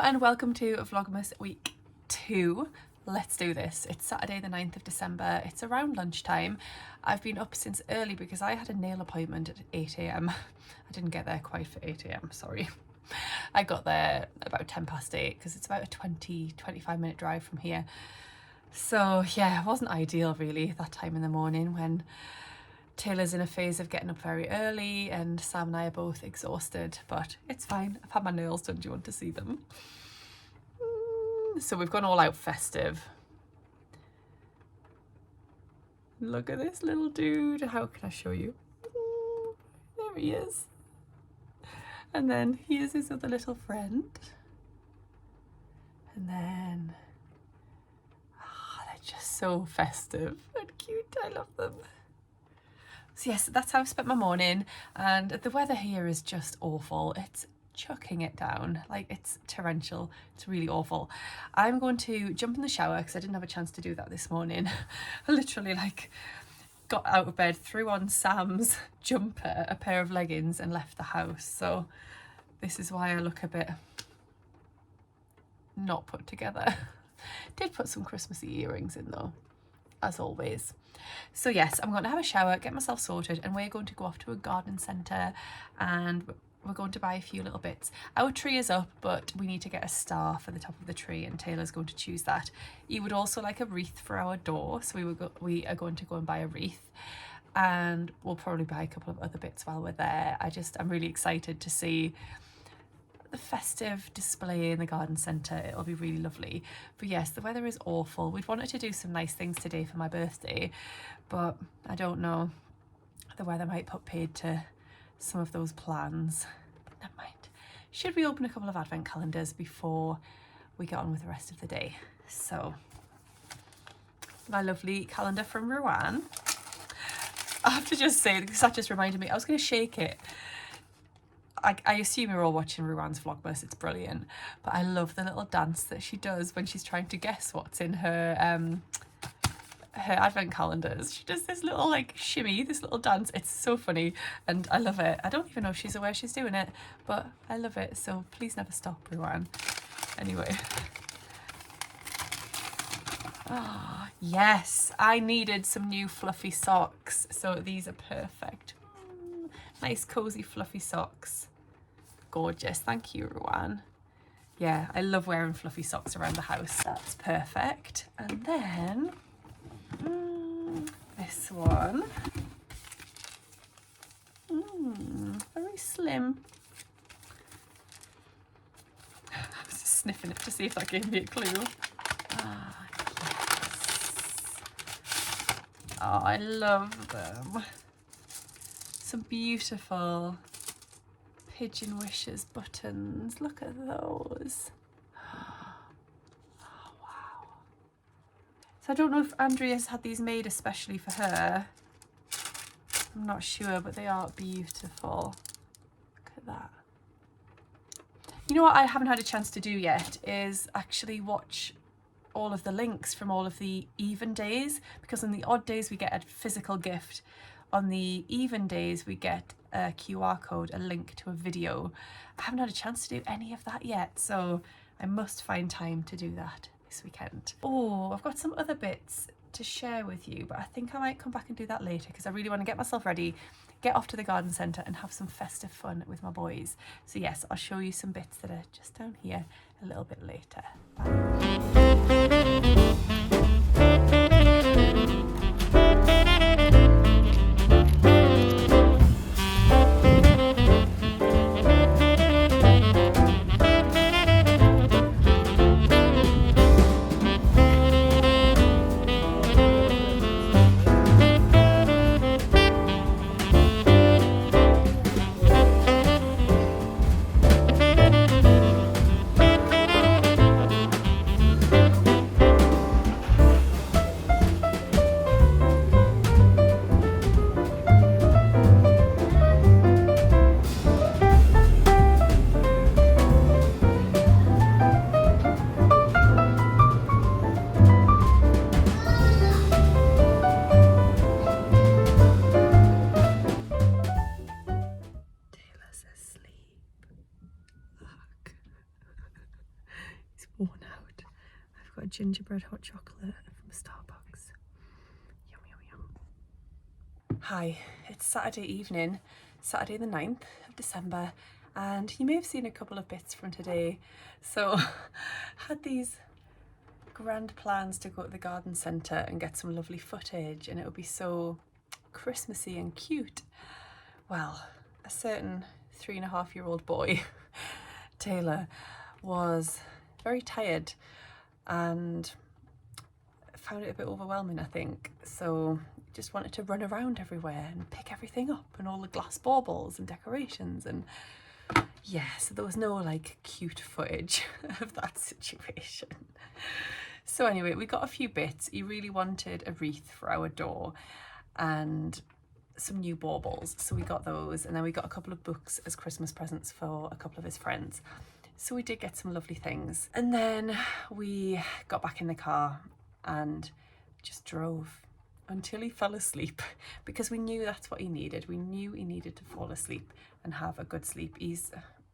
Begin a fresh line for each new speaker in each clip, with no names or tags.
and welcome to Vlogmas Week 2. Let's do this. It's Saturday the 9th of December. It's around lunchtime. I've been up since early because I had a nail appointment at 8 a.m. I didn't get there quite for 8 a.m, sorry. I got there about 10 past 8 because it's about a 20-25 minute drive from here. So yeah, it wasn't ideal really that time in the morning when Taylor's in a phase of getting up very early and Sam and I are both exhausted, but it's fine. I've had my nails done. Do you want to see them? So we've gone all out festive. Look at this little dude. How can I show you? There he is. And then here's his other little friend. And then, they're just so festive and cute. I love them. So yes, that's how I've spent my morning, and the weather here is just awful. It's chucking it down, like it's torrential. It's really awful. I'm going to jump in the shower because I didn't have a chance to do that this morning. I literally got out of bed, threw on Sam's jumper, a pair of leggings, and left the house. So this is why I look a bit not put together. Did put some Christmassy earrings in though, as always. So yes, I'm going to have a shower, get myself sorted, and we're going to go off to a garden centre and we're going to buy a few little bits. Our tree is up, but we need to get a star for the top of the tree, and Taylor's going to choose that. He would also like a wreath for our door, so we are going to go and buy a wreath, and we'll probably buy a couple of other bits while we're there. I'm really excited to see the festive display in the garden centre. It'll be really lovely. But yes, the weather is awful. We'd wanted to do some nice things today for my birthday, but I don't know, the weather might put paid to some of those plans. But never mind. Should we open a couple of advent calendars before we get on with the rest of the day? So my lovely calendar from Rowan. I have to just say, because that just reminded me, I was going to shake it. I assume you're all watching Rowan's Vlogmas, it's brilliant, but I love the little dance that she does when she's trying to guess what's in her advent calendars. She does this little shimmy, this little dance. It's so funny and I love it. I don't even know if she's aware she's doing it, but I love it, so please never stop, Rowan. Anyway. Oh, yes, I needed some new fluffy socks, so these are perfect. Nice cozy fluffy socks. Gorgeous. Thank you, Rowan. Yeah, I love wearing fluffy socks around the house. That's perfect. And then this one. Very slim. I was just sniffing it to see if that gave me a clue. Ah, yes. Oh, I love them. Some beautiful Pigeon Wishes buttons. Look at those. Oh, wow. So I don't know if Andrea's had these made especially for her. I'm not sure, but they are beautiful. Look at that. You know what I haven't had a chance to do yet is actually watch all of the links from all of the even days, because on the odd days we get a physical gift. On the even days, we get a QR code, a link to a video. I haven't had a chance to do any of that yet, so I must find time to do that this weekend. Oh, I've got some other bits to share with you, but I think I might come back and do that later because I really want to get myself ready, get off to the garden centre and have some festive fun with my boys. So yes, I'll show you some bits that are just down here a little bit later. Bye. a gingerbread hot chocolate from Starbucks. Yum, yum, yum. Hi, it's Saturday evening, Saturday the 9th of December, and you may have seen a couple of bits from today. So had these grand plans to go to the garden centre and get some lovely footage, and it would be so Christmassy and cute. Well, a certain 3.5-year-old boy, Taylor, was very tired and found it a bit overwhelming, I think. So just wanted to run around everywhere and pick everything up and all the glass baubles and decorations, and yeah, so there was no like cute footage of that situation. So anyway, we got a few bits. He really wanted a wreath for our door and some new baubles, so we got those, and then we got a couple of books as Christmas presents for a couple of his friends. So we did get some lovely things, and then we got back in the car and just drove until he fell asleep, because we knew that's what he needed. We knew he needed to fall asleep and have a good sleep. He's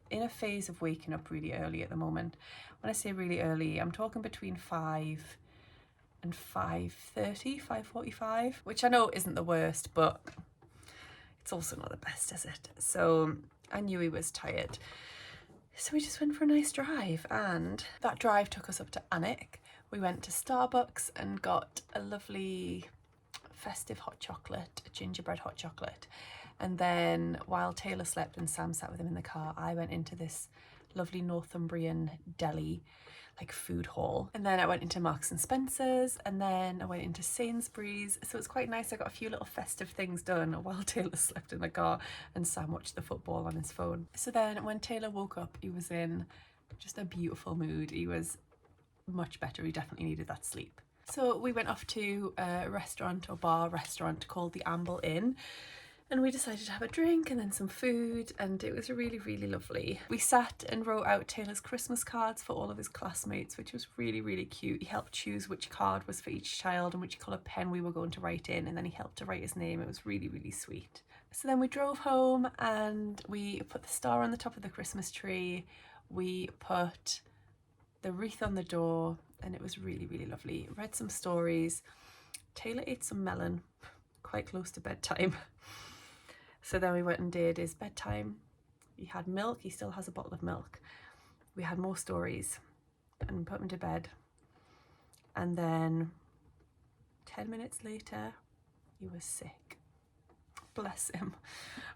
in a phase of waking up really early at the moment. When I say really early, I'm talking between 5 and 5:30, 5:45, which I know isn't the worst, but it's also not the best, is it? So I knew he was tired. So we just went for a nice drive, and that drive took us up to Alnwick. We went to Starbucks and got a lovely festive hot chocolate, a gingerbread hot chocolate. And then while Taylor slept and Sam sat with him in the car, I went into this lovely Northumbrian deli, like food hall. And then I went into Marks and Spencer's, and then I went into Sainsbury's. So it's quite nice. I got a few little festive things done while Taylor slept in the car and Sam watched the football on his phone. So then when Taylor woke up, he was in just a beautiful mood. He was much better. He definitely needed that sleep. So we went off to a restaurant or bar restaurant called the Amble Inn, and we decided to have a drink and then some food, and it was really, really lovely. We sat and wrote out Taylor's Christmas cards for all of his classmates, which was really, really cute. He helped choose which card was for each child and which colour pen we were going to write in, and then he helped to write his name. It was really, really sweet. So then we drove home and we put the star on the top of the Christmas tree. We put the wreath on the door, and it was really, really lovely. Read some stories. Taylor ate some melon quite close to bedtime. So then we went and did his bedtime. He had milk. He still has a bottle of milk. We had more stories and put him to bed. And then 10 minutes later, he was sick. Bless him.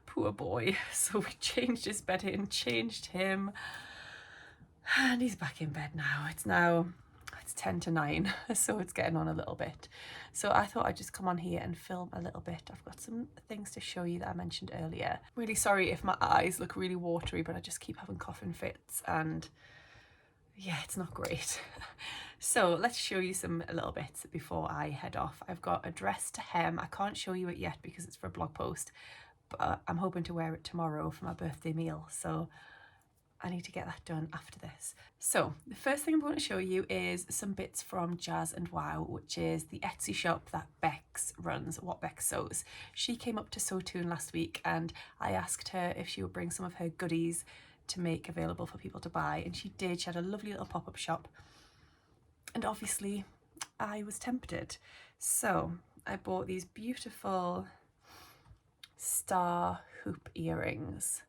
Poor boy. So we changed his bedding, changed him, and he's back in bed now. It's 10 to 9, so it's getting on a little bit. So I thought I'd just come on here and film a little bit. I've got some things to show you that I mentioned earlier. Really sorry if my eyes look really watery, but I just keep having coughing fits, and yeah, it's not great. So let's show you some little bits before I head off. I've got a dress to hem. I can't show you it yet because it's for a blog post, but I'm hoping to wear it tomorrow for my birthday meal. So I need to get that done after this. So the first thing I'm going to show you is some bits from Jazz and Wow, which is the Etsy shop that Bex runs, What Bex Sews. She came up to Sewtoon last week, and I asked her if she would bring some of her goodies to make available for people to buy, and she did. She had a lovely little pop-up shop, and obviously I was tempted. So I bought these beautiful star hoop earrings,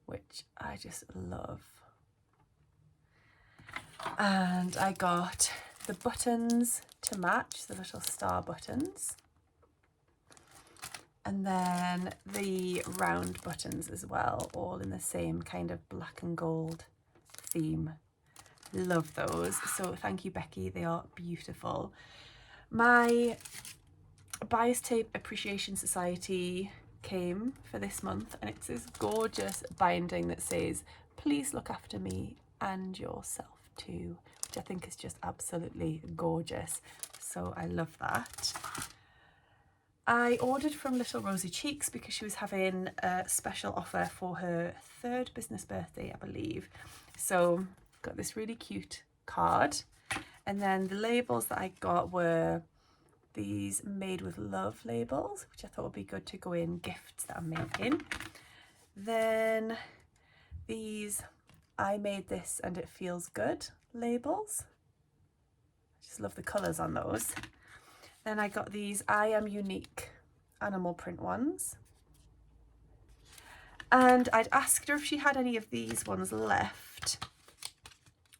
which I just love. And I got the buttons to match, the little star buttons. And then the round buttons as well, all in the same kind of black and gold theme. Love those. So thank you, Becky. They are beautiful. My Bias Tape Appreciation Society came for this month, and it's this gorgeous binding that says, "Please look after me and yourself too," which I think is just absolutely gorgeous. So I love that. I ordered from Little Rosy Cheeks because she was having a special offer for her 3rd business birthday, I believe. So got this really cute card, and then the labels that I got were these Made with Love labels, which I thought would be good to go in gifts that I'm making. Then these I Made This and It Feels Good labels. Just love the colours on those. Then I got these I Am Unique animal print ones. And I'd asked her if she had any of these ones left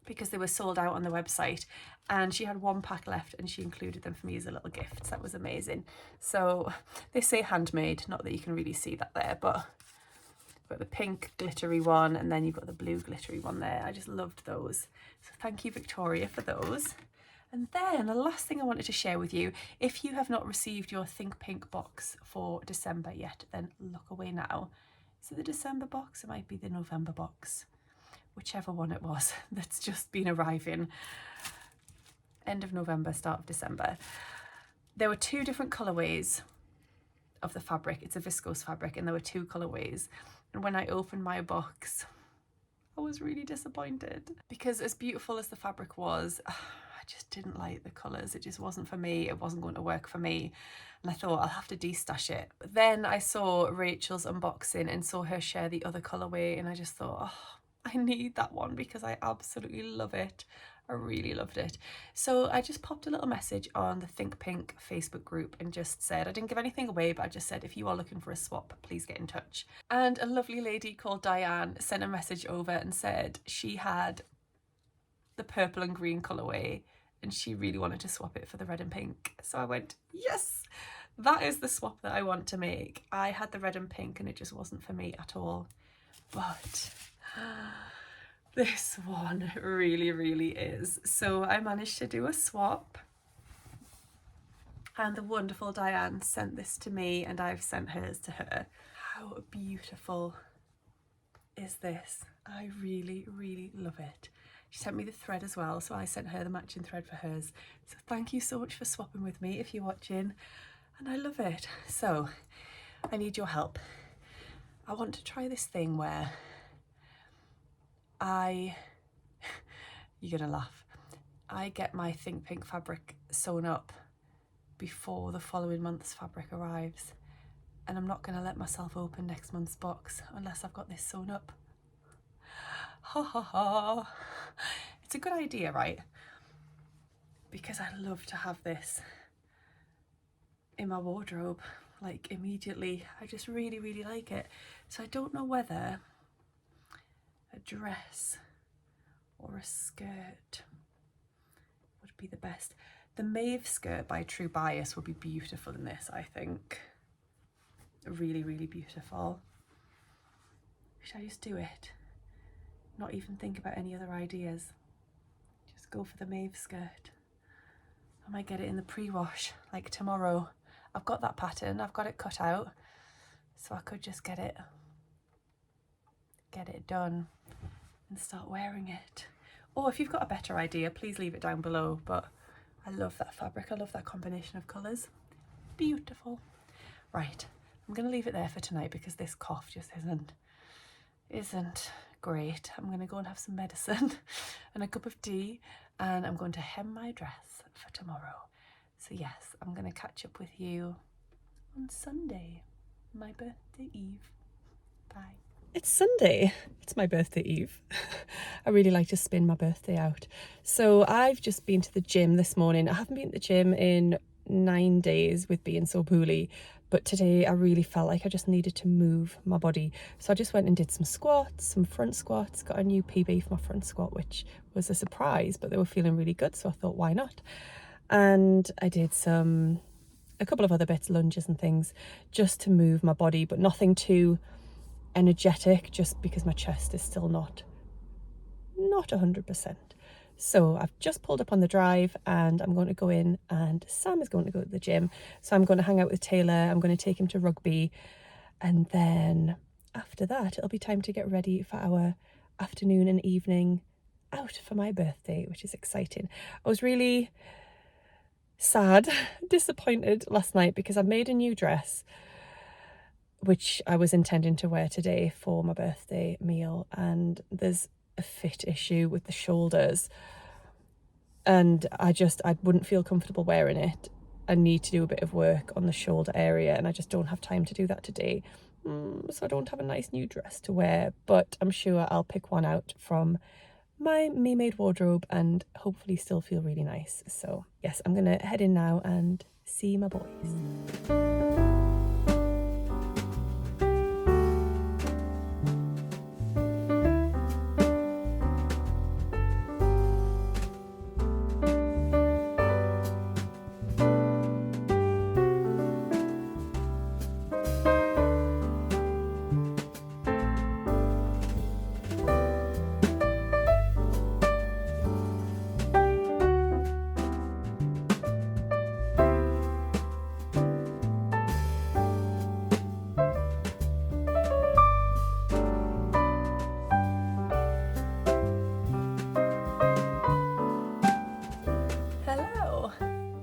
because they were sold out on the website, and she had 1 pack left and she included them for me as a little gift. So that was amazing. So they say handmade, not that you can really see that there, but you've got the pink glittery one and then you've got the blue glittery one there. I just loved those. So thank you, Victoria, for those. And then the last thing I wanted to share with you, if you have not received your Think Pink box for December yet, then look away now. Is it the December box? It might be the November box. Whichever one it was that's just been arriving. End of November, start of December. There were 2 different colourways of the fabric. It's a viscose fabric and there were 2 colourways. And when I opened my box, I was really disappointed because as beautiful as the fabric was, I just didn't like the colours. It just wasn't for me. It wasn't going to work for me. And I thought I'll have to destash it. But then I saw Rachel's unboxing and saw her share the other colourway, and I just thought, oh, I need that one because I absolutely love it. I really loved it. So I just popped a little message on the Think Pink Facebook group and just said, I didn't give anything away, but I just said, if you are looking for a swap, please get in touch. And a lovely lady called Diane sent a message over and said she had the purple and green colourway and she really wanted to swap it for the red and pink. So I went, yes, that is the swap that I want to make. I had the red and pink and it just wasn't for me at all. But this one really, really is. So I managed to do a swap and the wonderful Diane sent this to me and I've sent hers to her. How beautiful is this? I really, really love it. She sent me the thread as well, so I sent her the matching thread for hers. So thank you so much for swapping with me if you're watching, and I love it. So I need your help. I want to try this thing where you're gonna laugh, I get my Think Pink fabric sewn up before the following month's fabric arrives, and I'm not gonna let myself open next month's box unless I've got this sewn up. Ha ha ha. It's a good idea, right? Because I love to have this in my wardrobe, like immediately. I just really, really like it. So I don't know whether a dress or a skirt would be the best. The mauve skirt by True Bias would be beautiful in this, I think. Really, really beautiful. Should I just do it? Not even think about any other ideas. Just go for the mauve skirt. I might get it in the pre-wash like tomorrow. I've got that pattern, I've got it cut out, so I could just get it done and start wearing it. Or if you've got a better idea, please leave it down below. But I love that fabric, I love that combination of colours. Beautiful. Right, I'm gonna leave it there for tonight because this cough just isn't great. I'm gonna go and have some medicine and a cup of tea, and I'm going to hem my dress for tomorrow. So yes, I'm gonna catch up with you on Sunday, my birthday eve. Bye. It's Sunday, it's my birthday eve. I really like to spin my birthday out. So I've just been to the gym this morning. I haven't been to the gym in 9 days with being so poorly, but today I really felt like I just needed to move my body. So I just went and did some squats, some front squats, got a new PB for my front squat, which was a surprise, but they were feeling really good, so I thought, why not? And I did a couple of other bits, lunges and things, just to move my body, but nothing too energetic, just because my chest is still not 100%. So I've just pulled up on the drive and I'm going to go in, and Sam is going to go to the gym. So I'm going to hang out with Taylor. I'm going to take him to rugby. And then after that, it'll be time to get ready for our afternoon and evening out for my birthday, which is exciting. I was really sad, disappointed last night because I made a new dress, which I was intending to wear today for my birthday meal. And there's a fit issue with the shoulders, and I wouldn't feel comfortable wearing it. I need to do a bit of work on the shoulder area, and I just don't have time to do that today. So I don't have a nice new dress to wear, but I'm sure I'll pick one out from my me-made wardrobe and hopefully still feel really nice. So yes, I'm gonna head in now and see my boys.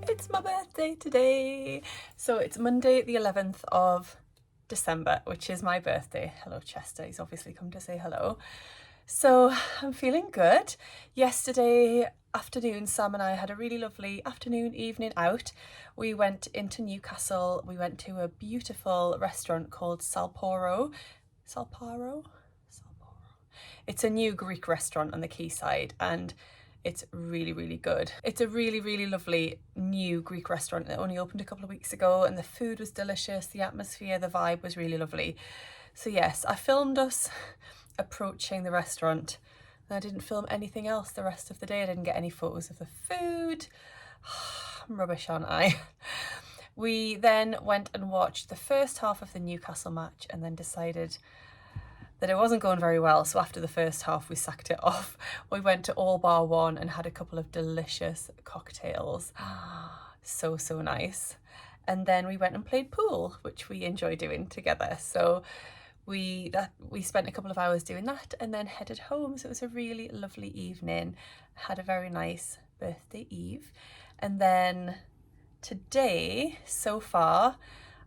It's my birthday today. So it's Monday the 11th of December, which is my birthday. Hello Chester, he's obviously come to say hello. So I'm feeling good. Yesterday afternoon, Sam and I had a really lovely evening out. We went into Newcastle. We went to a beautiful restaurant called Salporo. It's a new Greek restaurant on the quayside, and it's really, really good. It's a really, really lovely new Greek restaurant that only opened a couple of weeks ago, and the food was delicious, the atmosphere, the vibe was really lovely. So yes, I filmed us approaching the restaurant, and I didn't film anything else the rest of the day. I didn't get any photos of the food. I'm rubbish, aren't I? We then went and watched the first half of the Newcastle match and then decided that it wasn't going very well, so after the first half we sacked it off. We went to All Bar One and had a couple of delicious cocktails. So nice. And then we went and played pool, which we enjoy doing together. So we spent a couple of hours doing that and then headed home. So it was a really lovely evening. Had a very nice birthday eve. And then today, so far,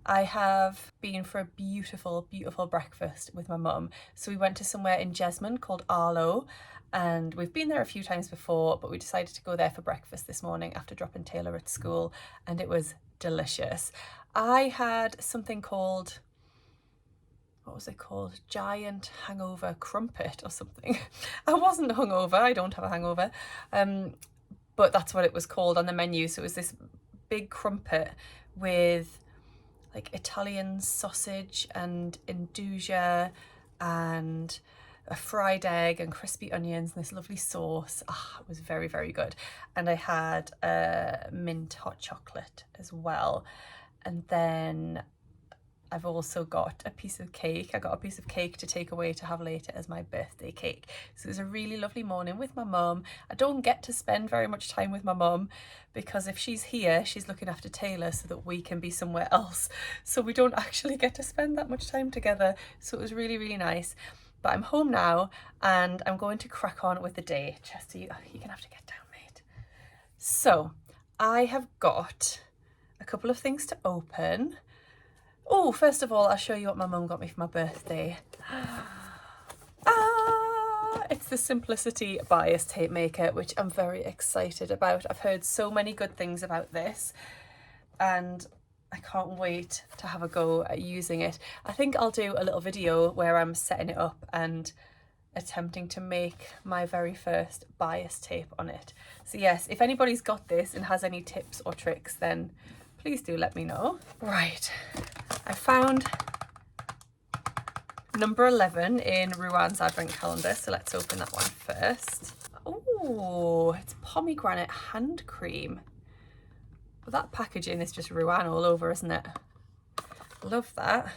I have been for a beautiful, beautiful breakfast with my mum. So we went to somewhere in Jesmond called Arlo, and we've been there a few times before, but we decided to go there for breakfast this morning after dropping Taylor at school, and it was delicious. I had something called, what was it called? Giant hangover crumpet or something. I wasn't hungover, I don't have a hangover, but that's what it was called on the menu. So it was this big crumpet with like Italian sausage and induja and a fried egg and crispy onions and this lovely sauce. It was very, very good. And I had mint hot chocolate as well. And then I've also got a piece of cake. I got a piece of cake to take away to have later as my birthday cake. So it was a really lovely morning with my mum. I don't get to spend very much time with my mum because if she's here, she's looking after Taylor so that we can be somewhere else. So we don't actually get to spend that much time together. So it was really, really nice. But I'm home now and I'm going to crack on with the day. Chester, you're gonna have to get down, mate. So I have got a couple of things to open. Oh, first of all, I'll show you what my mum got me for my birthday. It's the Simplicity bias tape maker, which I'm very excited about. I've heard so many good things about this and I can't wait to have a go at using it. I think I'll do a little video where I'm setting it up and attempting to make my very first bias tape on it. So yes, if anybody's got this and has any tips or tricks, then please do let me know. Right, I found number 11 in Ruan's advent calendar, so let's open that one first. Oh, it's pomegranate hand cream. Well, that packaging is just Ruan all over, isn't it? Love that.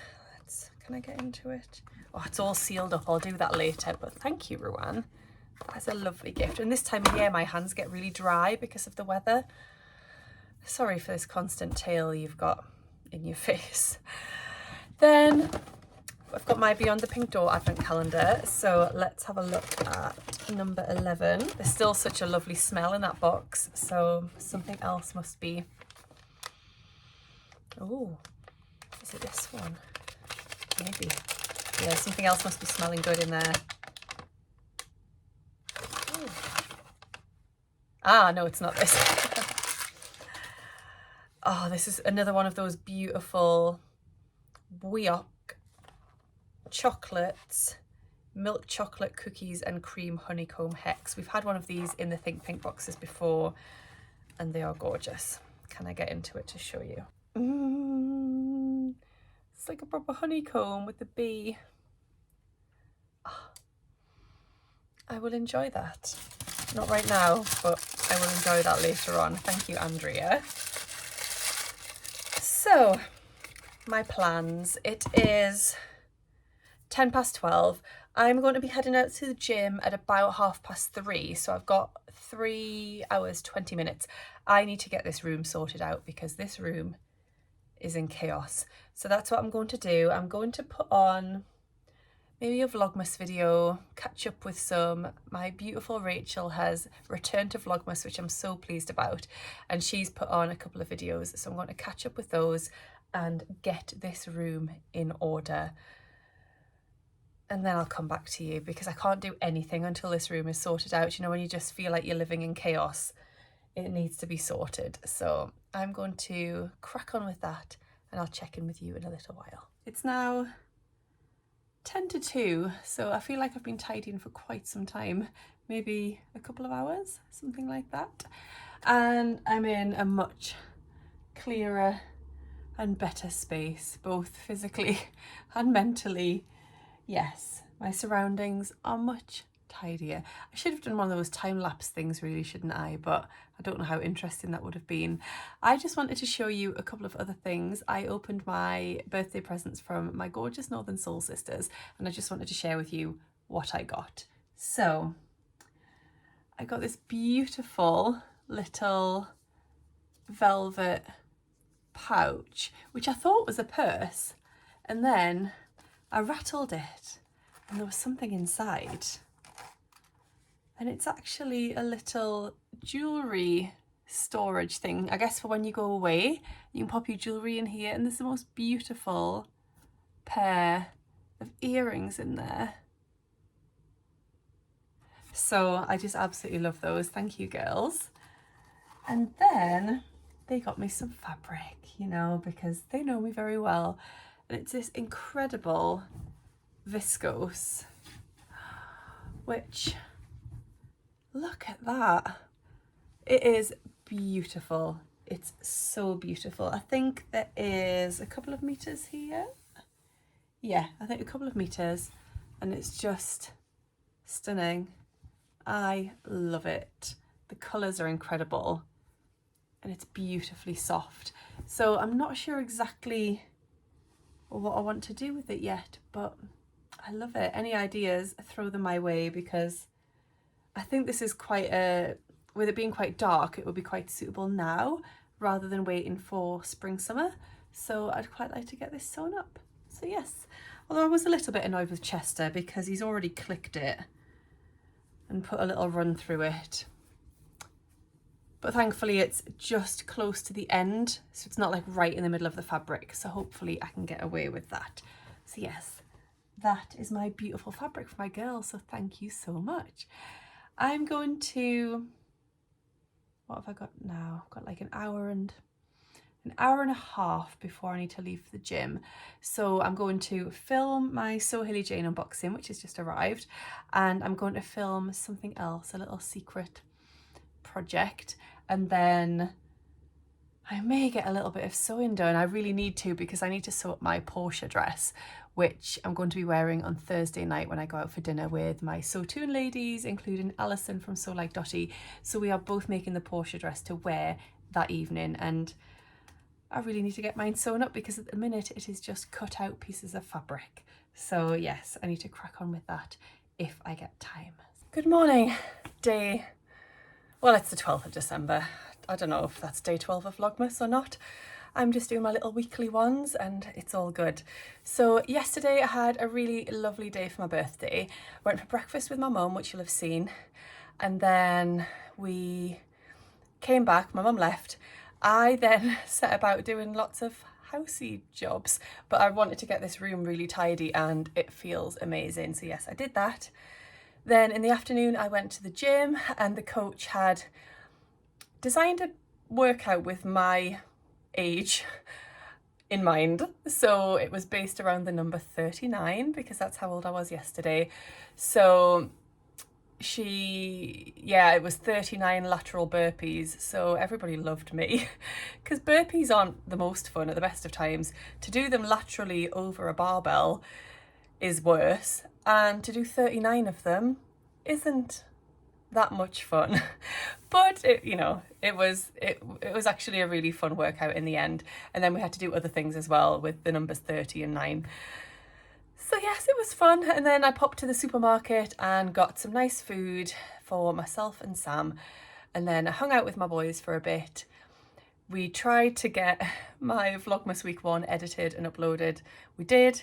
Can I get into it? Oh, it's all sealed up. I'll do that later, but thank you, Ruan. That's a lovely gift. And this time of year, my hands get really dry because of the weather. Sorry for this constant tail you've got in your face. Then I've got my Beyond the Pink Door advent calendar. So let's have a look at number 11. There's still such a lovely smell in that box. So something else must be. Oh, is it this one? Maybe. Yeah, something else must be smelling good in there. Ooh. Ah, no, it's not this. Oh, this is another one of those beautiful Bouilloc chocolates milk chocolate cookies and cream honeycomb hex. We've had one of these in the Think Pink boxes before and they are gorgeous. Can I get into it to show you? It's like a proper honeycomb with the bee. Oh, I will enjoy that. Not right now, but I will enjoy that later on. Thank you, Andrea. So, my plans. It is 12:10. I'm going to be heading out to the gym at about 3:30. So I've got 3 hours, 20 minutes. I need to get this room sorted out because this room is in chaos. So that's what I'm going to do. I'm going to put on maybe a Vlogmas video, catch up with some. My beautiful Rachel has returned to Vlogmas, which I'm so pleased about. And she's put on a couple of videos. So I'm going to catch up with those and get this room in order. And then I'll come back to you because I can't do anything until this room is sorted out. You know, when you just feel like you're living in chaos, it needs to be sorted. So I'm going to crack on with that and I'll check in with you in a little while. It's now 1:50, so I feel like I've been tidying for quite some time, maybe a couple of hours, something like that. And I'm in a much clearer and better space, both physically and mentally. Yes, my surroundings are much tidier. I should have done one of those time-lapse things really, shouldn't I? But I don't know how interesting that would have been. I just wanted to show you a couple of other things. I opened my birthday presents from my gorgeous Northern Soul sisters and I just wanted to share with you what I got. So I got this beautiful little velvet pouch, which I thought was a purse, and then I rattled it and there was something inside. And it's actually a little jewellery storage thing, I guess, for when you go away. You can pop your jewellery in here, and there's the most beautiful pair of earrings in there. So I just absolutely love those. Thank you, girls. And then they got me some fabric, you know, because they know me very well. And it's this incredible viscose, which, look at that. It is beautiful. It's so beautiful. I think there is a couple of meters here. Yeah, I think a couple of meters, and it's just stunning. I love it. The colours are incredible and it's beautifully soft. So I'm not sure exactly what I want to do with it yet, but I love it. Any ideas, throw them my way, because I think this is quite with it being quite dark, it would be quite suitable now rather than waiting for spring, summer. So I'd quite like to get this sewn up. So yes, although I was a little bit annoyed with Chester because he's already clicked it and put a little run through it. But thankfully it's just close to the end, so it's not like right in the middle of the fabric. So hopefully I can get away with that. So yes, that is my beautiful fabric for my girl. So thank you so much. I'm going to, what have I got now? I've got like an hour and a half before I need to leave for the gym. So I'm going to film my So Hilly Jane unboxing, which has just arrived, and I'm going to film something else, a little secret project, and then I may get a little bit of sewing done. I really need to, because I need to sew up my Portia dress, which I'm going to be wearing on Thursday night when I go out for dinner with my Sewtoon ladies, including Alison from Sew Like Dotty. So we are both making the Portia dress to wear that evening, and I really need to get mine sewn up because at the minute it is just cut out pieces of fabric. So yes, I need to crack on with that if I get time. Good morning, well, it's the 12th of December. I don't know if that's day 12 of Vlogmas or not. I'm just doing my little weekly ones and it's all good. So yesterday I had a really lovely day for my birthday. Went for breakfast with my mum, which you'll have seen. And then we came back, my mum left. I then set about doing lots of housey jobs, but I wanted to get this room really tidy and it feels amazing. So yes, I did that. Then in the afternoon I went to the gym and the coach had designed a workout with my age in mind. So it was based around the number 39 because that's how old I was yesterday. So it was 39 lateral burpees, so everybody loved me because burpees aren't the most fun at the best of times. To do them laterally over a barbell is worse, and to do 39 of them isn't that much fun. But it was actually a really fun workout in the end. And then we had to do other things as well with the numbers 30 and 9. So yes, it was fun. And then I popped to the supermarket and got some nice food for myself and Sam. And then I hung out with my boys for a bit. We tried to get my Vlogmas Week 1 edited and uploaded. We did.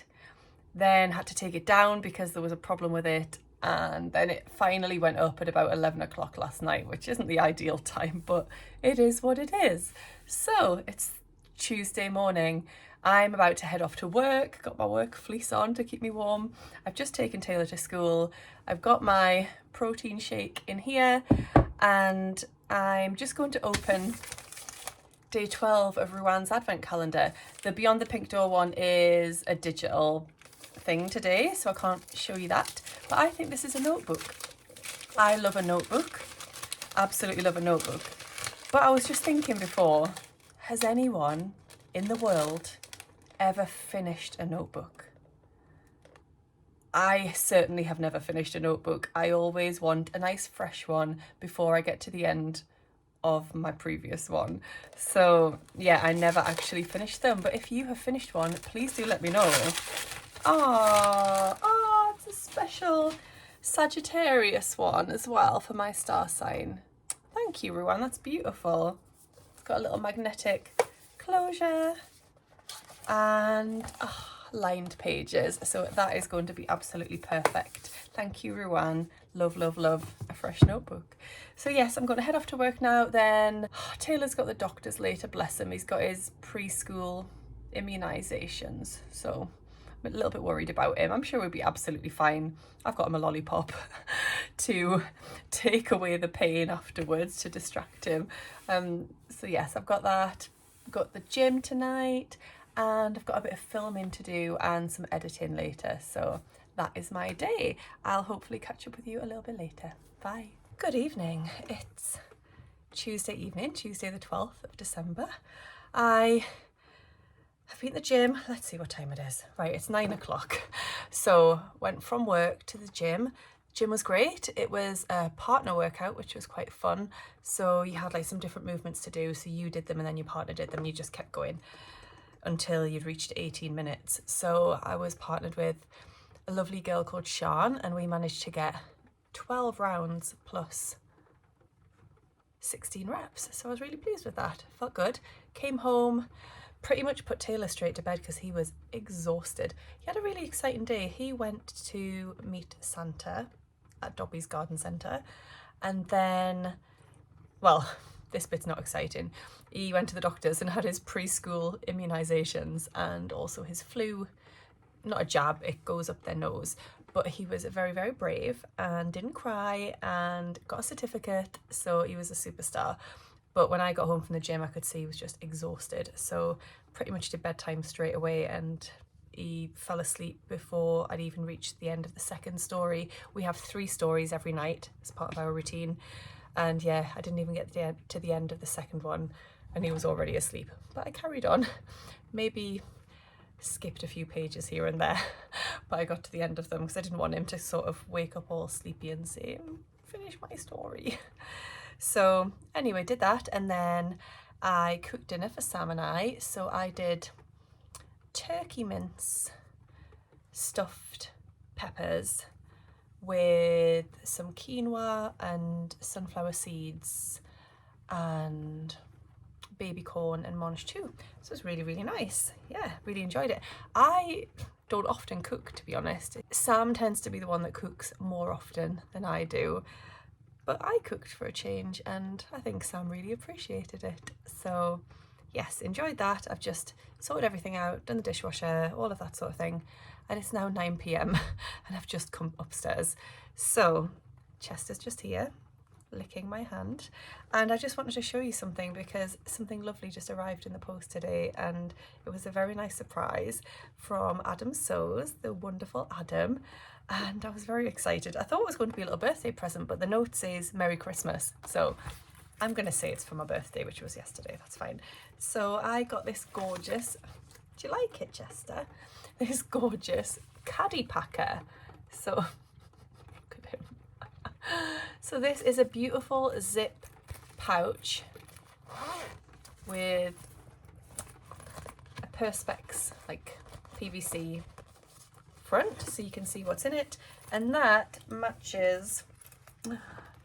Then had to take it down because there was a problem with it. And then it finally went up at about 11 o'clock last night, which isn't the ideal time, but it is what it is. So it's Tuesday morning. I'm about to head off to work, got my work fleece on to keep me warm. I've just taken Taylor to school. I've got my protein shake in here, and I'm just going to open day 12 of Ruan's advent calendar. The Beyond the Pink Door one is a digital thing today, so I can't show you that, but I think this is a notebook. I love a notebook, absolutely love a notebook. But I was just thinking before, has anyone in the world ever finished a notebook? I certainly have never finished a notebook. I always want a nice fresh one before I get to the end of my previous one. So yeah, I never actually finished them, but if you have finished one, please do let me know. Oh, it's a special Sagittarius one as well for my star sign. Thank you, Ruan, that's beautiful. It's got a little magnetic closure and lined pages, so that is going to be absolutely perfect. Thank you, Ruan. Love, love, love a fresh notebook. So yes, I'm going to head off to work now. Then Taylor's got the doctors later, bless him. He's got his preschool immunisations, so I'm a little bit worried about him. I'm sure he'll be absolutely fine. I've got him a lollipop to take away the pain afterwards, to distract him. So yes, I've got that. I've got the gym tonight, and I've got a bit of filming to do and some editing later. So that is my day. I'll hopefully catch up with you a little bit later. Bye. Good evening. It's Tuesday evening, Tuesday the 12th of December. I have been at the gym. Let's see what time it is. Right, it's 9 o'clock. So went from work to the gym. Gym was great. It was a partner workout, which was quite fun. So you had like some different movements to do. So you did them and then your partner did them. You just kept going until you'd reached 18 minutes. So I was partnered with a lovely girl called Sian, and we managed to get 12 rounds plus 16 reps. So I was really pleased with that. Felt good. Came home, pretty much put Taylor straight to bed because he was exhausted. He had a really exciting day. He went to meet Santa at Dobby's Garden Centre, and then, well, this bit's not exciting. He went to the doctors and had his preschool immunisations and also his flu, not a jab, it goes up their nose. But he was very, very brave and didn't cry and got a certificate, so he was a superstar. But when I got home from the gym, I could see he was just exhausted. So pretty much did bedtime straight away, and he fell asleep before I'd even reached the end of the second story. We have 3 stories every night as part of our routine. And yeah, I didn't even get to the end of the second one and he was already asleep. But I carried on, maybe skipped a few pages here and there, but I got to the end of them because I didn't want him to sort of wake up all sleepy and say, finish my story. So anyway, did that, and then I cooked dinner for Sam and I. So I did turkey mince stuffed peppers with some quinoa and sunflower seeds and baby corn and mange too. So it was really, really nice. Yeah, really enjoyed it. I don't often cook, to be honest. Sam tends to be the one that cooks more often than I do, but I cooked for a change and I think Sam really appreciated it. So yes, enjoyed that. I've just sorted everything out, done the dishwasher, all of that sort of thing, and it's now 9 p.m. and I've just come upstairs. So Chester's just here, licking my hand, and I just wanted to show you something because something lovely just arrived in the post today, and it was a very nice surprise from Adam Sews, the wonderful Adam, and I was very excited. I thought it was going to be a little birthday present, but the note says Merry Christmas, so I'm going to say it's for my birthday, which was yesterday. That's fine. So I got this gorgeous, do you like it, Chester? This gorgeous caddy packer. So look at him. So this is a beautiful zip pouch with a Perspex, like PVC front, so you can see what's in it, and that matches the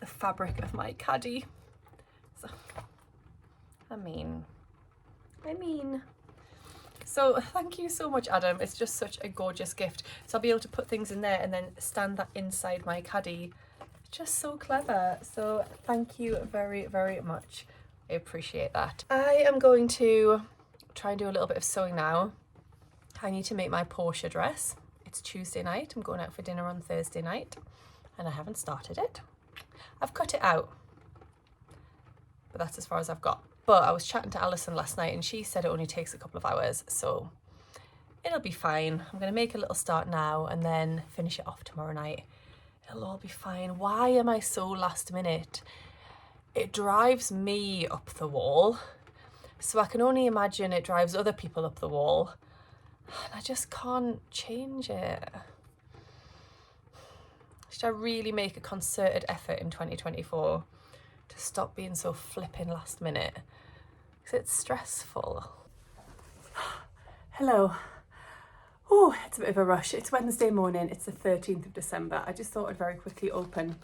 fabric of my caddy. So I mean, so thank you so much, Adam. It's just such a gorgeous gift. So I'll be able to put things in there and then stand that inside my caddy. Just so clever. So thank you very, very much. I appreciate that. I am going to try and do a little bit of sewing now. I need to make my Portia dress. It's Tuesday night. I'm going out for dinner on Thursday night and I haven't started it. I've cut it out, but that's as far as I've got. But I was chatting to Alison last night and she said it only takes a couple of hours, so it'll be fine. I'm going to make a little start now and then finish it off tomorrow night. It'll all be fine. Why am I so last minute? It drives me up the wall, so I can only imagine it drives other people up the wall, and I just can't change it. Should I really make a concerted effort in 2024 to stop being so flipping last minute? Because it's stressful. Hello. Oh, it's a bit of a rush. It's Wednesday morning. It's the 13th of December. I just thought I'd very quickly open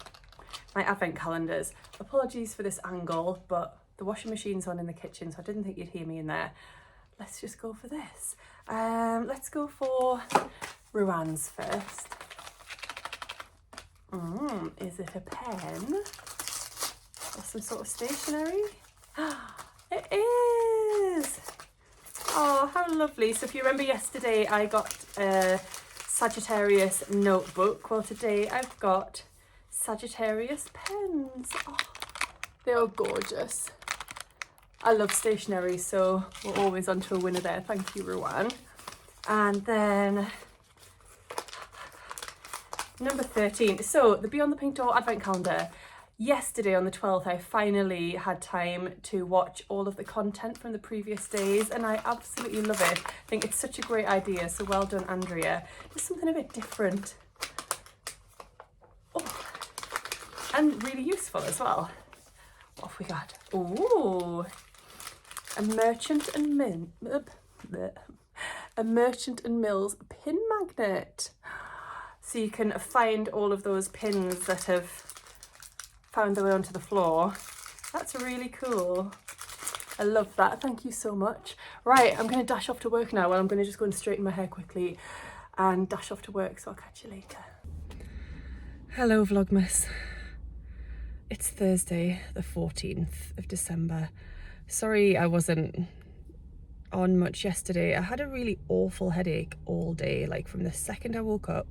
my advent calendars. Apologies for this angle, but the washing machine's on in the kitchen, so I didn't think you'd hear me in there. Let's just go for this. Let's go for Ruan's first. Is it a pen or some sort of stationery? It is! Oh, how lovely. So if you remember yesterday, I got a Sagittarius notebook. Well, today I've got Sagittarius pens. Oh, they are gorgeous. I love stationery, so we're always onto a winner there. Thank you, Ruan. And then number 13. So the Beyond the Pink Door advent calendar. Yesterday on the 12th, I finally had time to watch all of the content from the previous days, and I absolutely love it. I think it's such a great idea, so well done, Andrea. Just something a bit different. Oh, and really useful as well. What have we got? Ooh, a Merchant and Mills pin magnet. So you can find all of those pins that have found their way onto the floor. That's really cool. I love that. Thank you so much. Right, I'm going to dash off to work now. Well, I'm going to just go and straighten my hair quickly and dash off to work, so I'll catch you later. Hello, Vlogmas. It's Thursday, the 14th of December. Sorry I wasn't on much yesterday. I had a really awful headache all day, like from the second I woke up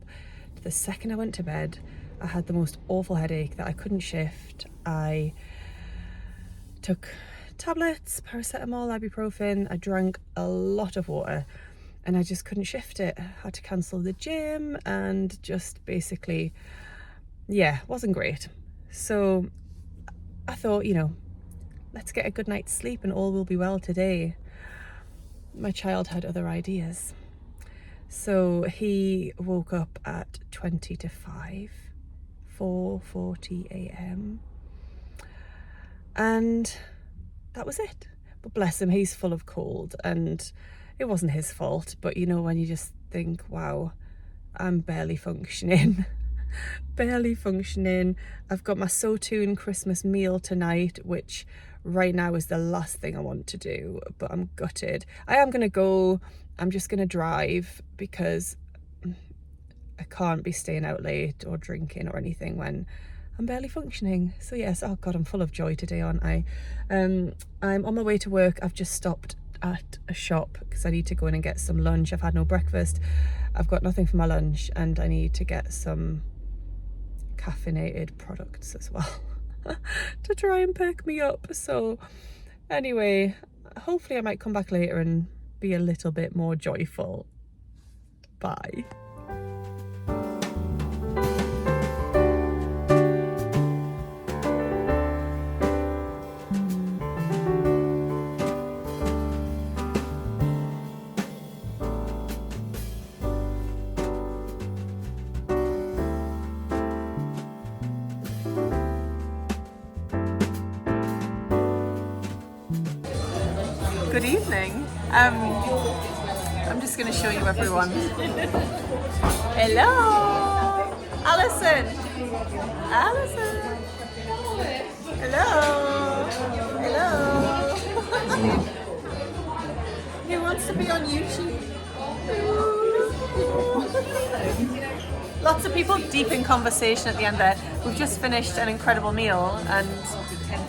to the second I went to bed. I had the most awful headache that I couldn't shift. I took tablets, paracetamol, ibuprofen. I drank a lot of water and I just couldn't shift it. I had to cancel the gym and just basically, yeah, wasn't great. So I thought, you know, let's get a good night's sleep and all will be well today. My child had other ideas. So he woke up at 20 to 5. 4:40 a.m. and that was it. But bless him, he's full of cold and it wasn't his fault, but you know when you just think, wow, I'm barely functioning. Barely functioning. I've got my So-Tune Christmas meal tonight, which right now is the last thing I want to do, but I'm gutted. I am gonna go. I'm just gonna drive because I can't be staying out late or drinking or anything when I'm barely functioning. So yes, oh God, I'm full of joy today, aren't I? I'm on my way to work. I've just stopped at a shop because I need to go in and get some lunch. I've had no breakfast. I've got nothing for my lunch and I need to get some caffeinated products as well. to try and perk me up. So anyway, hopefully I might come back later and be a little bit more joyful. Bye. Good evening. I'm just going to show you everyone. Hello, Alison. Alison. Hello. Hello. Who wants to be on YouTube? Lots of people deep in conversation at the end there. We've just finished an incredible meal and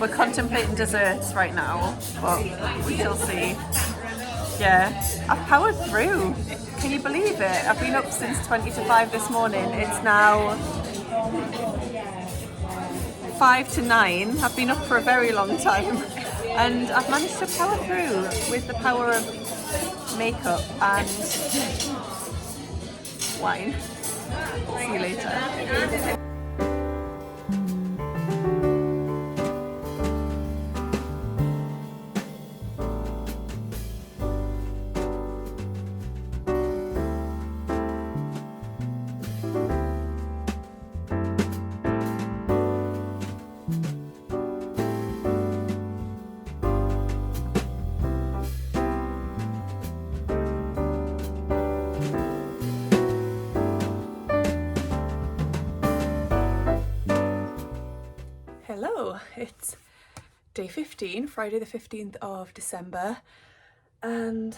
we're contemplating desserts right now, but we shall see. Yeah, I've powered through. Can you believe it? I've been up since 20 to 5 this morning. It's now 5 to 9. I've been up for a very long time and I've managed to power through with the power of makeup and wine. See you later. Hello, it's day 15, Friday the 15th of December, and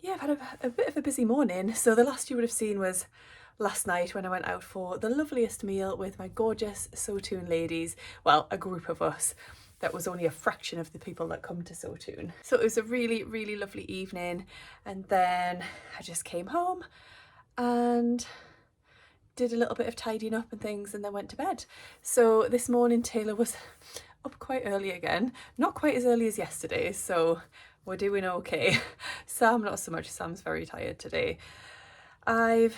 yeah, I've had a bit of a busy morning. So the last you would have seen was last night when I went out for the loveliest meal with my gorgeous Sewtoon ladies, well, a group of us. That was only a fraction of the people that come to Sewtoon. So it was a really, really lovely evening, and then I just came home and did a little bit of tidying up and things and then went to bed. So this morning Taylor was up quite early again, not quite as early as yesterday, so we're doing okay. Sam, not so much. Sam's very tired today. I've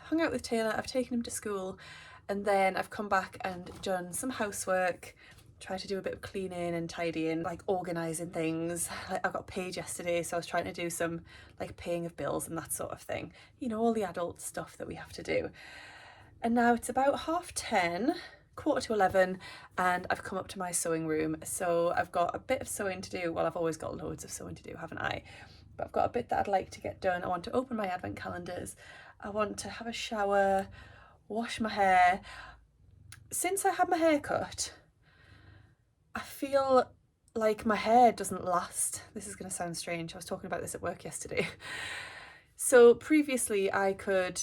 hung out with Taylor, I've taken him to school, and then I've come back and done some housework, tried to do a bit of cleaning and tidying, like organising things. I got paid yesterday, so I was trying to do some like paying of bills and that sort of thing, you know, all the adult stuff that we have to do. And now it's about 10:30, 11:15, and I've come up to my sewing room. So I've got a bit of sewing to do. Well, I've always got loads of sewing to do, haven't I? But I've got a bit that I'd like to get done. I want to open my advent calendars. I want to have a shower, wash my hair. Since I had my hair cut, I feel like my hair doesn't last. This is going to sound strange. I was talking about this at work yesterday. So previously I could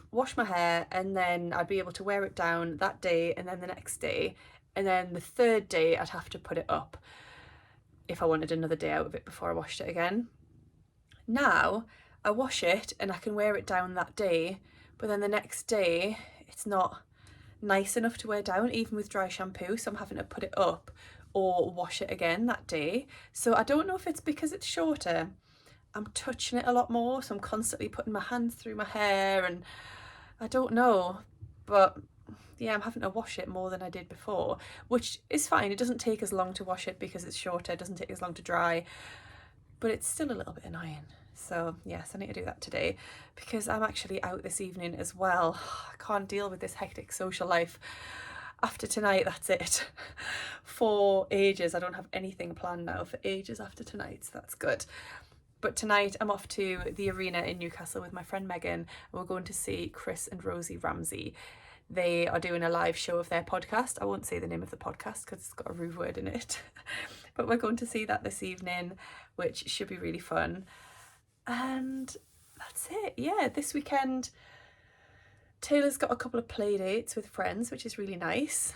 wash my hair and then I'd be able to wear it down that day and then the next day, and then the third day I'd have to put it up if I wanted another day out of it before I washed it again. Now I wash it and I can wear it down that day, but then the next day it's not nice enough to wear down even with dry shampoo, so I'm having to put it up or wash it again that day. So I don't know if it's because it's shorter, I'm touching it a lot more, so I'm constantly putting my hands through my hair, and I don't know, but yeah, I'm having to wash it more than I did before, which is fine. It doesn't take as long to wash it because it's shorter, it doesn't take as long to dry, but it's still a little bit annoying. So yes, I need to do that today because I'm actually out this evening as well. I can't deal with this hectic social life. After tonight, that's it. For ages. I don't have anything planned now for ages after tonight, so that's good. But tonight I'm off to the arena in Newcastle with my friend Megan, and we're going to see Chris and Rosy Ramsey. They are doing a live show of their podcast. I won't say the name of the podcast because it's got a rude word in it. But we're going to see that this evening, which should be really fun. And that's it. Yeah, this weekend Taylor's got a couple of play dates with friends, which is really nice.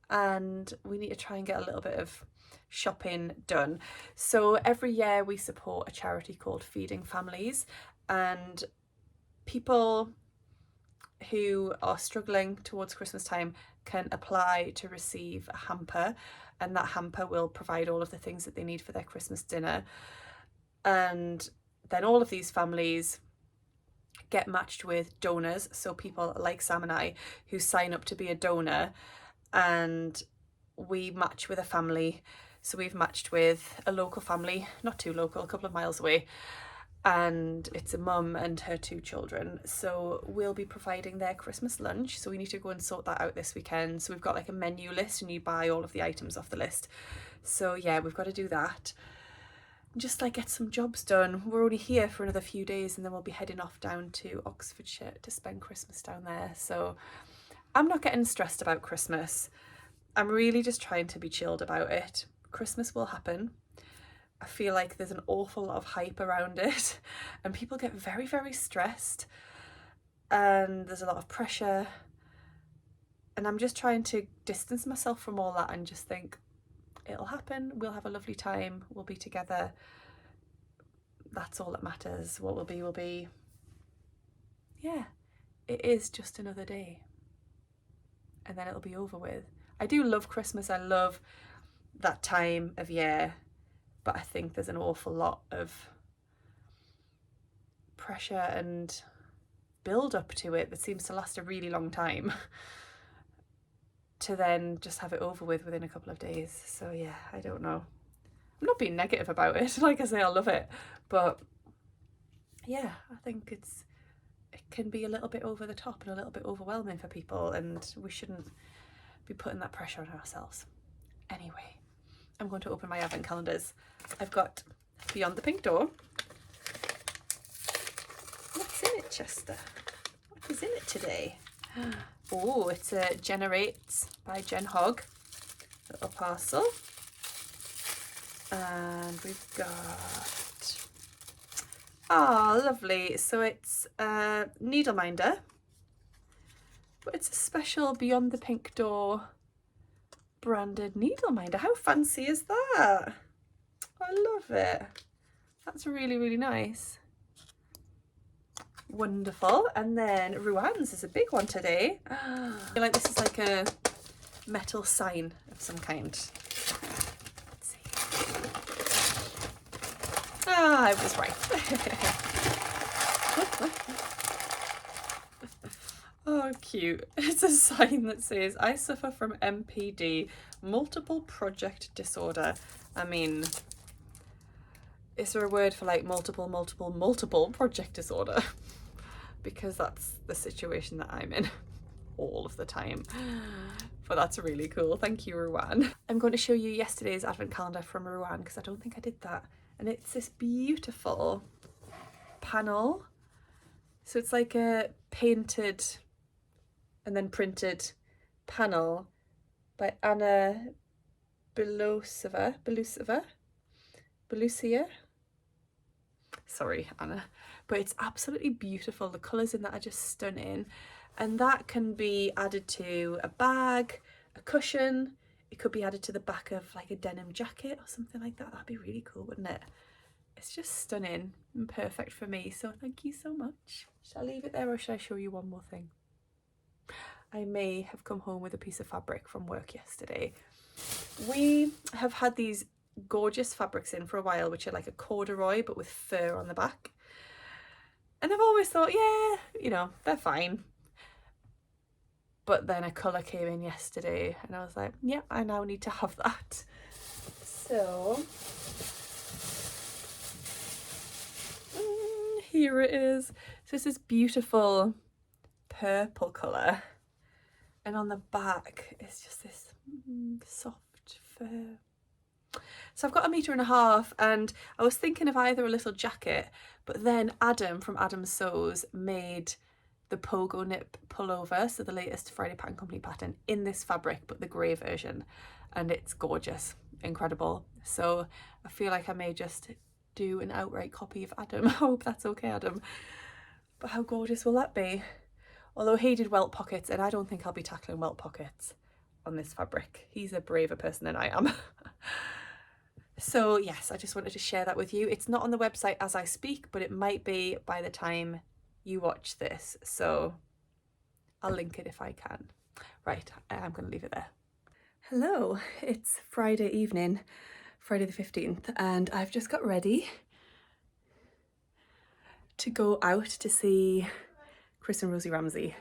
And we need to try and get a little bit of shopping done. So every year we support a charity called Feeding Families, and people who are struggling towards Christmas time can apply to receive a hamper, and that hamper will provide all of the things that they need for their Christmas dinner. And then all of these families get matched with donors, so people like Sam and I who sign up to be a donor, and we match with a family. So we've matched with a local family, not too local, a couple of miles away, and it's a mum and her 2 children. So we'll be providing their Christmas lunch, so we need to go and sort that out this weekend. So we've got like a menu list and you buy all of the items off the list. So yeah, we've got to do that, just like get some jobs done. We're only here for another few days and then we'll be heading off down to Oxfordshire to spend Christmas down there. So I'm not getting stressed about Christmas. I'm really just trying to be chilled about it. Christmas will happen. I feel like there's an awful lot of hype around it and people get very, very stressed and there's a lot of pressure, and I'm just trying to distance myself from all that and just think it'll happen, we'll have a lovely time, we'll be together, that's all that matters. What will be will be. Yeah, it is just another day and then it'll be over with. I do love Christmas, I love that time of year, but I think there's an awful lot of pressure and build up to it that seems to last a really long time to then just have it over with within a couple of days. So yeah, I don't know. I'm not being negative about it. Like I say, I love it, but yeah, I think it can be a little bit over the top and a little bit overwhelming for people, and we shouldn't be putting that pressure on ourselves. Anyway, I'm going to open my advent calendars. I've got Beyond the Pink Door. What's in it, Chester? What is in it today? Oh, it's a Generates by Jen Hogg little parcel. And we've got, oh lovely, so it's a needle minder, but it's a special Beyond the Pink Door branded needle minder. How fancy is that? I love it. That's really, really nice. Wonderful. And then Ruan's is a big one today. I feel like this is like a metal sign of some kind. Let's see. Ah, I was right. Oh, cute. It's a sign that says, I suffer from MPD, multiple project disorder. I mean, is there a word for like multiple project disorder? Because that's the situation that I'm in all of the time. But that's really cool. Thank you, Ruan. I'm going to show you yesterday's advent calendar from Ruan because I don't think I did that. And it's this beautiful panel. So it's like a painted and then printed panel by Anna Belousova. Sorry, Anna. But it's absolutely beautiful. The colours in that are just stunning. And that can be added to a bag, a cushion. It could be added to the back of like a denim jacket or something like that. That'd be really cool, wouldn't it? It's just stunning and perfect for me. So thank you so much. Should I leave it there or should I show you one more thing? I may have come home with a piece of fabric from work yesterday. We have had these gorgeous fabrics in for a while, which are like a corduroy but with fur on the back. And I've always thought, yeah, you know, they're fine. But then a colour came in yesterday and I was like, yeah, I now need to have that. So here it is. So it's this beautiful purple colour. And on the back, it's just this soft fur. So I've got 1.5 meters and I was thinking of either a little jacket, but then Adam from Adam Sews made the pogo nip pullover, so the latest Friday Pattern Company pattern, in this fabric, but the grey version, and it's gorgeous, incredible. So I feel like I may just do an outright copy of Adam. I hope that's okay, Adam. But how gorgeous will that be? Although he did welt pockets, and I don't think I'll be tackling welt pockets on this fabric. He's a braver person than I am. So yes, I just wanted to share that with you. It's not on the website as I speak, but it might be by the time you watch this. So I'll link it if I can. Right, I'm going to leave it there. Hello, it's Friday evening, Friday the 15th, and I've just got ready to go out to see Chris and Rosy Ramsey.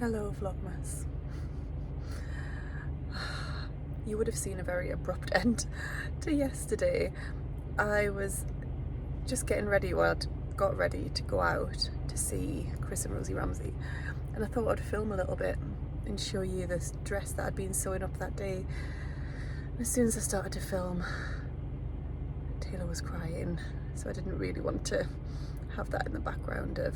Hello Vlogmas. You would have seen a very abrupt end to yesterday. I was just getting ready, well, I'd got ready to go out to see Chris and Rosy Ramsey, and I thought I'd film a little bit and show you this dress that I'd been sewing up that day. And as soon as I started to film, Taylor was crying, so I didn't really want to have that in the background of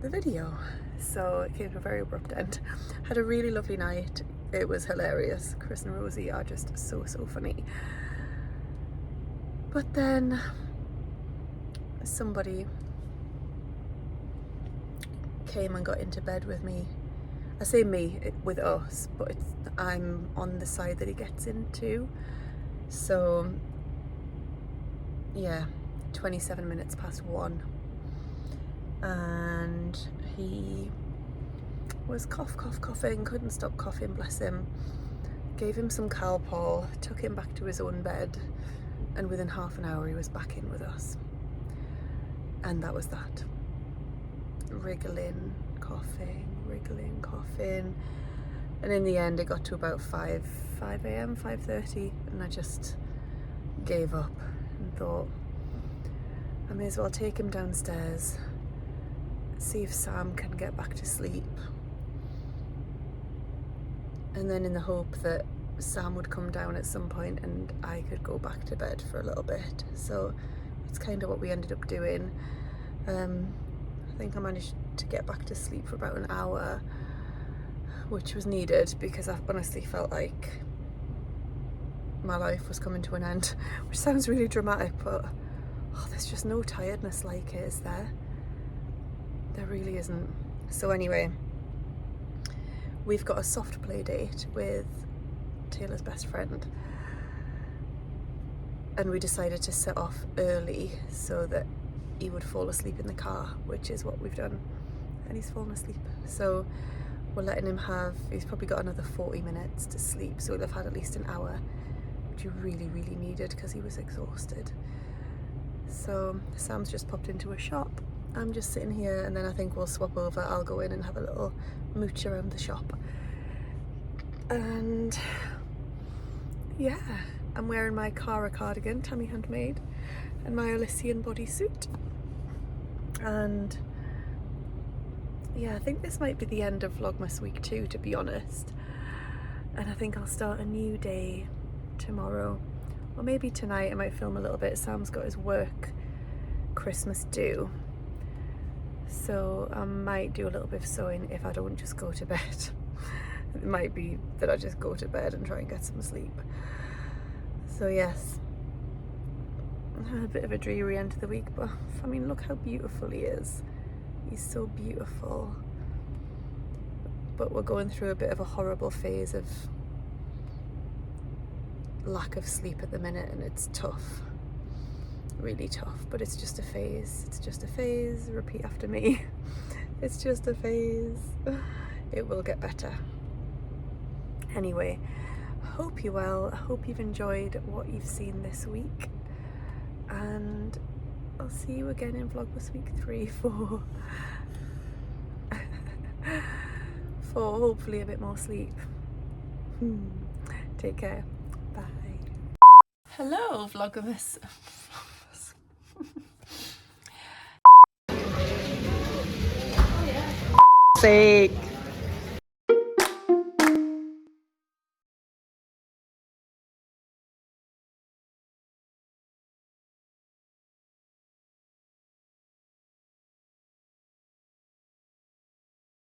the video. So it came to a very abrupt end. Had a really lovely night. It was hilarious. Chris and Rosy are just so funny. But then somebody came and got into bed with me. I say me, with us, but I'm on the side that he gets into. So yeah, 27 minutes past 1. And he was coughing, couldn't stop coughing, bless him. Gave him some Calpol, took him back to his own bed, and within half an hour he was back in with us. And that was that. Wriggling, coughing, and in the end it got to about 5 a.m, 5:30, and I just gave up and thought I may as well take him downstairs, see if Sam can get back to sleep, and then in the hope that Sam would come down at some point and I could go back to bed for a little bit. So it's kind of what we ended up doing. I think I managed to get back to sleep for about an hour, which was needed because I honestly felt like my life was coming to an end, which sounds really dramatic, but there's just no tiredness like it, is there? There really isn't. So anyway, we've got a soft play date with Taylor's best friend, and we decided to set off early so that he would fall asleep in the car, which is what we've done, and he's fallen asleep. So we're letting him have, he's probably got another 40 minutes to sleep, so he'll have had at least an hour, which he really needed because he was exhausted. So Sam's just popped into a shop, I'm just sitting here, and then I think we'll swap over. I'll go in and have a little mooch around the shop. And yeah, I'm wearing my Cara cardigan, Tammy handmade, and my Elysian bodysuit. And yeah, I think this might be the end of Vlogmas Week 2, to be honest. And I think I'll start a new day tomorrow, or maybe tonight. I might film a little bit. Sam's got his work Christmas do, so I might do a little bit of sewing if I don't just go to bed. It might be that I just go to bed and try and get some sleep. So yes, a bit of a dreary end to the week, but I mean, look how beautiful he is. He's so beautiful. But we're going through a bit of a horrible phase of lack of sleep at the minute, and it's tough, really tough, but it's just a phase. It's just a phase. Repeat after me. It's just a phase. It will get better. Anyway, I hope you're well. I hope you've enjoyed what you've seen this week, and I'll see you again in Vlogmas Week 3 for hopefully a bit more sleep. Take care. Bye. Hello, Vlogmas. Sake.